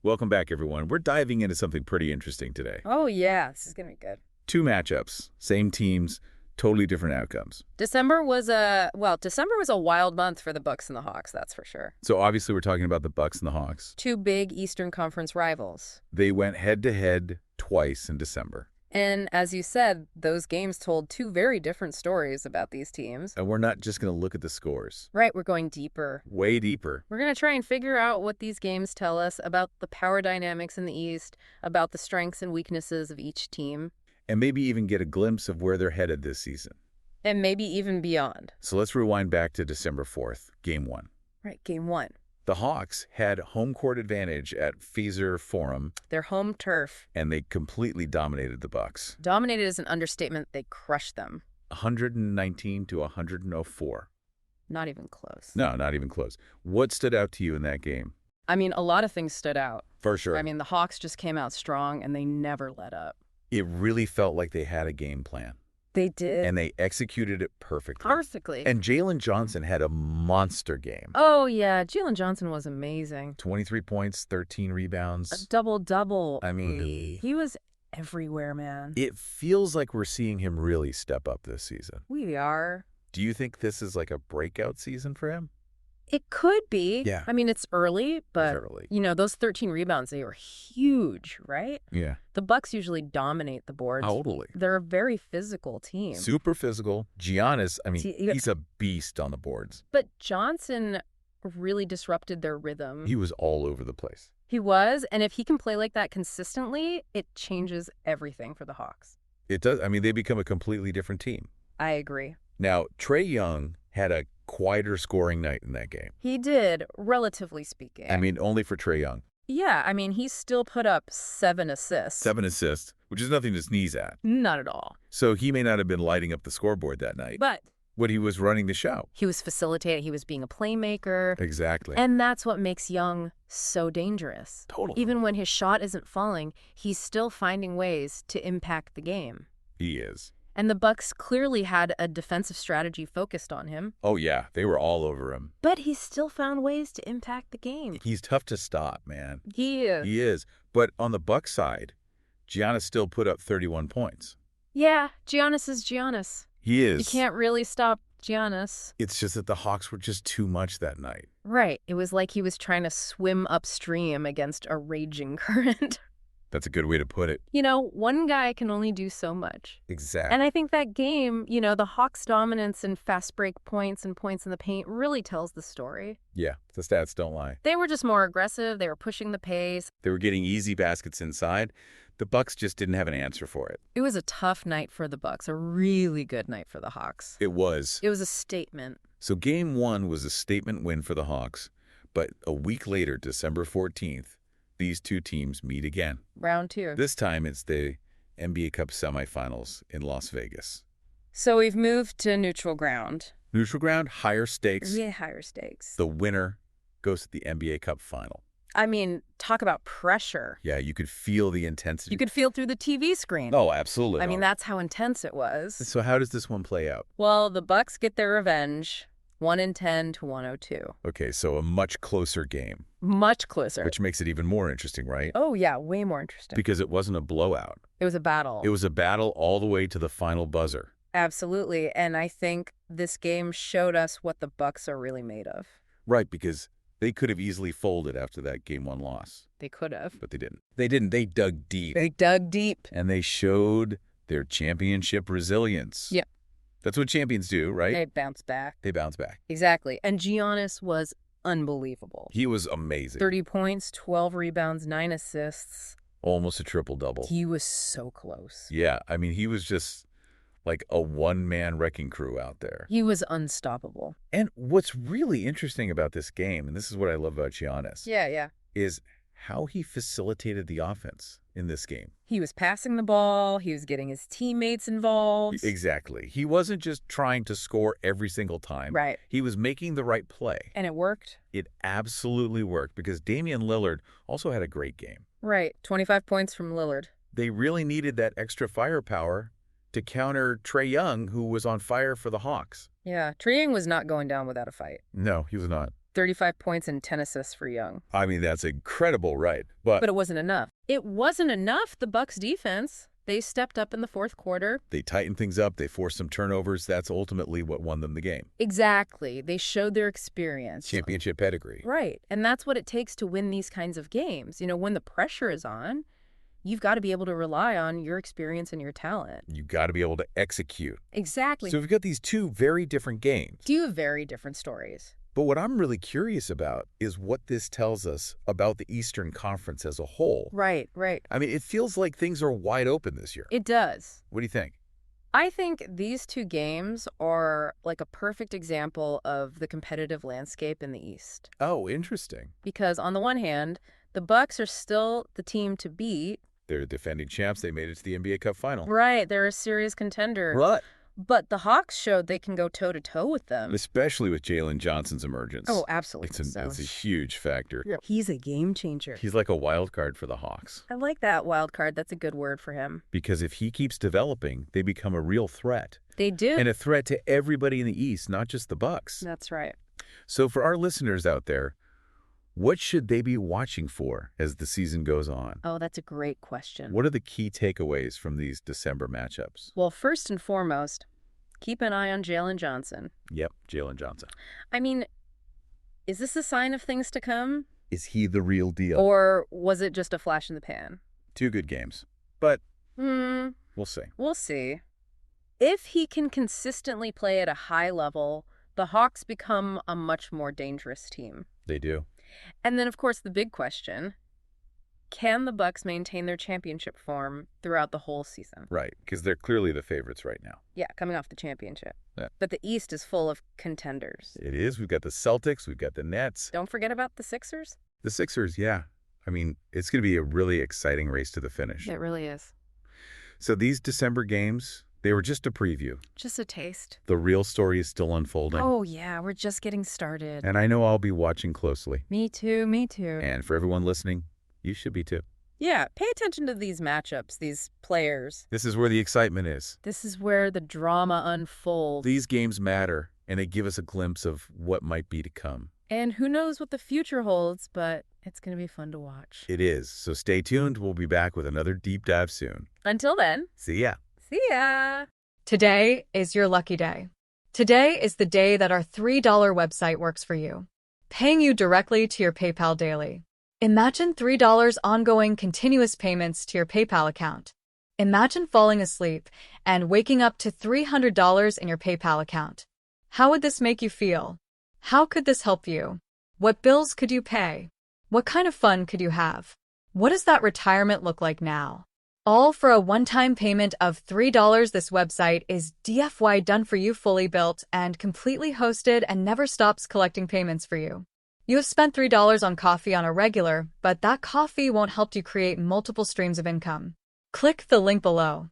Welcome back, everyone. We're diving into something pretty interesting today. Oh, yeah. This is going to be good. Two matchups, same teams, totally different outcomes. December was a wild month for the Bucks and the Hawks, that's for sure. So obviously we're talking about the Bucks and the Hawks. Two big Eastern Conference rivals. They went head-to-head twice in December. And as you said, those games told two very different stories about these teams. And we're not just going to look at the scores. Right, we're going deeper. Way deeper. We're going to try and figure out what these games tell us about the power dynamics in the East, about the strengths and weaknesses of each team. And maybe even get a glimpse of where they're headed this season. And maybe even beyond. So let's rewind back to December 4th, Game 1. Right, Game 1. The Hawks had home court advantage at Pfizer Forum. Their home turf. And they completely dominated the Bucks. Dominated is an understatement. They crushed them. 119 to 104. Not even close. No, not even close. What stood out to you in that game? I mean, a lot of things stood out. For sure. I mean, the Hawks just came out strong, and they never let up. It really felt like they had a game plan. They did. And they executed it perfectly. Perfectly. And Jalen Johnson had a monster game. Oh, yeah. Jalen Johnson was amazing. 23 points, 13 rebounds. A double-double. I mean, he was everywhere, man. It feels like we're seeing him really step up this season. We are. Do you think this is like a breakout season for him? It could be. Yeah. I mean, it's early, but, It's early. you know, those 13 rebounds, they were huge, right? Yeah. The Bucks usually dominate the boards. Totally. They're a very physical team. Super physical. Giannis, I mean, See, he's a beast on the boards. But Johnson really disrupted their rhythm. He was all over the place. He was, and if he can play like that consistently, it changes everything for the Hawks. It does. I mean, they become a completely different team. I agree. Now, Trae Young had a quieter scoring night in that game. He did, relatively speaking. I mean, only for Trae Young. Yeah, I mean, he still put up 7 assists. 7 assists, which is nothing to sneeze at. Not at all. So he may not have been lighting up the scoreboard that night. But But he was running the show. he was facilitating, he was being a playmaker. Exactly. And that's what makes Young so dangerous. Totally. Even when his shot isn't falling, he's still finding ways to impact the game. He is. And the Bucks clearly had a defensive strategy focused on him. Oh, yeah. They were all over him. But he still found ways to impact the game. He's tough to stop, man. He is. He is. But on the Bucks side, Giannis still put up 31 points. Yeah, Giannis is Giannis. He is. You can't really stop Giannis. It's just that the Hawks were just too much that night. Right. It was like he was trying to swim upstream against a raging current. That's a good way to put it. You know, one guy can only do so much. Exactly. And I think that game, you know, the Hawks' dominance in fast break points and points in the paint really tells the story. Yeah, the stats don't lie. They were just more aggressive. They were pushing the pace. They were getting easy baskets inside. The Bucks just didn't have an answer for it. It was a tough night for the Bucks, a really good night for the Hawks. It was. It was a statement. So Game 1 was a statement win for the Hawks. But a week later, December 14th, these two teams meet again. Round 2. This time it's the NBA Cup semifinals in Las Vegas. So we've moved to neutral ground. Neutral ground, higher stakes. Yeah, higher stakes. The winner goes to the NBA Cup final. I mean, talk about pressure. Yeah, you could feel the intensity. You could feel through the TV screen. Oh, absolutely. I mean, that's how intense it was. So how does this one play out? Well, the Bucks get their revenge, 110 to 102. Okay, so a much closer game. Much closer. Which makes it even more interesting, right? Oh, yeah, way more interesting. Because it wasn't a blowout. It was a battle. It was a battle all the way to the final buzzer. Absolutely. And I think this game showed us what the Bucks are really made of. Right, because they could have easily folded after that Game 1 loss. They could have. But they didn't. They didn't. They dug deep. They dug deep. And they showed their championship resilience. Yeah. That's what champions do, right? They bounce back. They bounce back. Exactly. And Giannis was unbelievable. He was amazing. 30 points, 12 rebounds, 9 assists. Almost a triple-double. He was so close. Yeah, I mean, he was just like a one-man wrecking crew out there. He was unstoppable. And what's really interesting about this game, and this is what I love about Giannis, Yeah. is how he facilitated the offense in this game. He was passing the ball. He was getting his teammates involved. Exactly. He wasn't just trying to score every single time. Right. He was making the right play. And it worked. It absolutely worked because Damian Lillard also had a great game. Right. 25 points from Lillard. They really needed that extra firepower to counter Trae Young, who was on fire for the Hawks. Yeah. Trae Young was not going down without a fight. No, he was not. 35 points and 10 assists for Young. I mean, that's incredible, right? But But it wasn't enough. It wasn't enough. The Bucks defense, they stepped up in the fourth quarter. they tightened things up. They forced some turnovers. That's ultimately what won them the game. Exactly. They showed their experience. Championship pedigree. Right. And that's what it takes to win these kinds of games. When the pressure is on, you've got to be able to rely on your experience and your talent. You got to be able to execute. Exactly. So we've got these two very different games. Two very different stories. But what I'm really curious about is what this tells us about the Eastern Conference as a whole. Right, right. I mean, it feels like things are wide open this year. It does. What do you think? I think these two games are like a perfect example of the competitive landscape in the East. Oh, interesting. Because on the one hand, the Bucks are still the team to beat. They're defending champs. They made it to the NBA Cup final. Right, they're a serious contender. Right. But the Hawks showed they can go toe-to-toe with them. Especially with Jalen Johnson's emergence. Oh, absolutely. It's a huge factor. Yeah. He's a game changer. He's like a wild card for the Hawks. I like that wild card. That's a good word for him. Because if he keeps developing, they become a real threat. They do. And a threat to everybody in the East, not just the Bucks. That's right. So for our listeners out there, what should they be watching for as the season goes on? Oh, that's a great question. What are the key takeaways from these December matchups? Well, first and foremost, keep an eye on Jalen Johnson. Yep, Jalen Johnson. I mean, is this a sign of things to come? Is he the real deal? Or was it just a flash in the pan? Two good games. But we'll see. We'll see. If he can consistently play at a high level, the Hawks become a much more dangerous team. They do. And then, of course, the big question, can the Bucks maintain their championship form throughout the whole season? Right, because they're clearly the favorites right now. Yeah, coming off the championship. Yeah. But the East is full of contenders. It is. We've got the Celtics. We've got the Nets. Don't forget about the Sixers. The Sixers, yeah. I mean, it's going to be a really exciting race to the finish. It really is. So these December games, they were just a preview. Just a taste. The real story is still unfolding. Oh, yeah, we're just getting started. And I know I'll be watching closely. Me too, me too. And for everyone listening, you should be too. Yeah, pay attention to these matchups, these players. This is where the excitement is. This is where the drama unfolds. These games matter, and they give us a glimpse of what might be to come. And who knows what the future holds, but it's going to be fun to watch. It is. So stay tuned. We'll be back with another deep dive soon. Until then. See ya. See ya. Today is your lucky day. Today is the day that our $3 website works for you, paying you directly to your PayPal daily. Imagine $3 ongoing continuous payments to your PayPal account. Imagine falling asleep and waking up to $300 in your PayPal account. How would this make you feel? How could this help you? What bills could you pay? What kind of fun could you have? What does that retirement look like now? All for a one-time payment of $3. This website is DFY done for you, fully built and completely hosted, and never stops collecting payments for you. You have spent $3 on coffee on a regular, but that coffee won't help you create multiple streams of income. Click the link below.